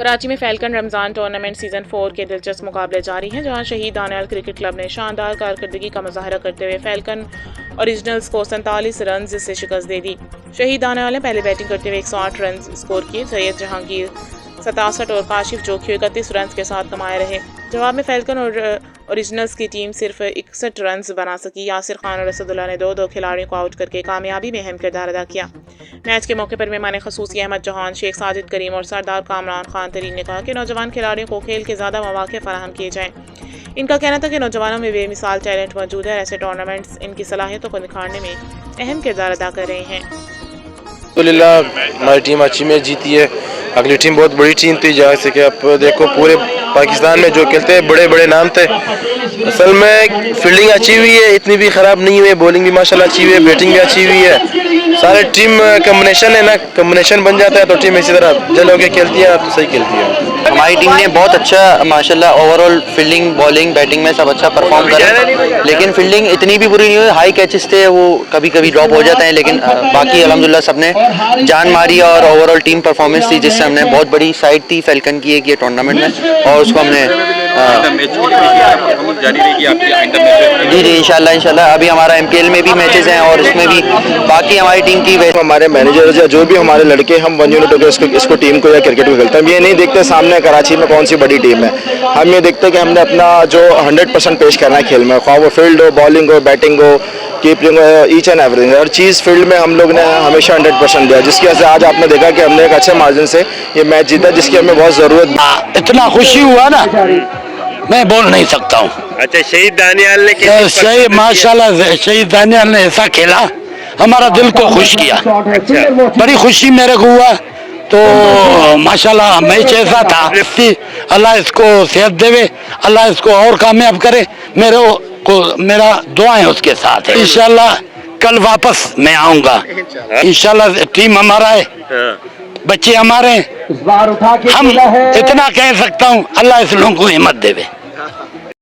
कराची में falcon Ramzan tournament season 4 के दिलचस्प मुकाबले जारी हैं, जहां शहीद दानियाल क्रिकेट क्लब ने शानदार कारकर्दगी का मुजाहरा करते हुए फैल्कन ओरिजिनल्स को 47 रन से शिकस्त दे दी। शहीद दानियाल ने पहले बैटिंग करते हुए 108 रन स्कोर किए। सैयद जहांगीर 67 और काशिफ जोखियो 31 रन के साथ कमाए रहे। जवाब में फैल्कन और ओरिजिनल्स की टीम सिर्फ 61 रन बना सकी। यासिर खान और असदुल्ला ने दो खिलाड़ियों को आउट करके कामयाबी में अहम किरदार अदा किया। मैच के मौके पर मेहमान खसूसी अहमद जहान, शेख साजिद करीम और सरदार कामरान खान तरीन ने कहा कि नौजवान खिलाड़ियों को खेल के ज़्यादा मौके फराहम किए जाएँ। इनका कहना था कि नौजवानों में बेमिसाल टैलेंट मौजूद है। ऐसे टूर्नामेंट्स इनकी सलाहियतों को निखारने में अहम किरदार अदा कर रहे हैं। अल्हम्दुलिल्लाह हमारी टीम अच्छी मैच जीती है। अगली टीम बहुत बड़ी टीम थी, जैसे कि आप देखो पूरे पाकिस्तान में जो खेलते हैं बड़े बड़े नाम थे। असल में फील्डिंग अच्छी हुई है, इतनी भी ख़राब नहीं हुई है, बॉलिंग भी माशाल्लाह अच्छी हुई है, बैटिंग भी अच्छी हुई है। सारे टीम कम्बिनेशन है ना, कम्बिनेशन बन जाता है तो टीम इसी तरह जल होकर खेलती है तो सही खेलती है। हमारी टीम ने बहुत अच्छा माशाल्लाह ओवरऑल फील्डिंग, बॉलिंग, बैटिंग में सब अच्छा परफॉर्म करा, लेकिन फील्डिंग इतनी भी बुरी नहीं हुई। हाई कैचेस थे, वो कभी कभी ड्रॉप हो जाते हैं, लेकिन बाकी अल्हम्दुलिल्लाह सबने जान मारी और ओवरऑल टीम परफॉर्मेंस थी, जिससे हमने बहुत बड़ी साइड थी फैल्कन की एक ये टूर्नामेंट में, और उसको हमने जी इंशाल्लाह अभी हमारा MPL में भी मैचेस हैं और उसमें भी बाकी हमारी टीम की हमारे मैनेजर या जो भी हमारे लड़के हम 1 यूनिट होकर इसको टीम को या क्रिकेट को खेलते हैं, हम ये नहीं देखते सामने कराची में कौन सी बड़ी टीम है। हम ये देखते हैं कि हमने अपना जो 100% पेश करना है खेल में, ख्वाह वो फील्ड हो, बॉलिंग हो, बैटिंग हो, कीपिंग हो, each and everything, her cheese field में हम लोग ने हमेशा 100% दिया, जिसकी वजह से आज आपने देखा कि हमने एक अच्छे मार्जिन से ये मैच जीता, जिसकी हमें बहुत ज़रूरत। इतना खुशी हुआ ना, मैं बोल नहीं सकता हूँ। अच्छा, शहीद दानियाल ने सही माशाल्लाह, शहीद दानियाल ने ऐसा खेला, हमारा दिल को खुश किया। अच्छा। बड़ी खुशी मेरे को हुआ, तो माशाल्लाह मैच ऐसा था। अल्लाह इसको सेहत देवे, अल्लाह इसको और कामयाब करे। मेरा दुआएं उसके साथ है। इंशाल्लाह कल वापस मैं आऊँगा। इंशाल्लाह टीम हमारा है, बच्चे हमारे हैं। हम इतना कह सकता हूँ, अल्लाह इस लोगों को हिम्मत देवे।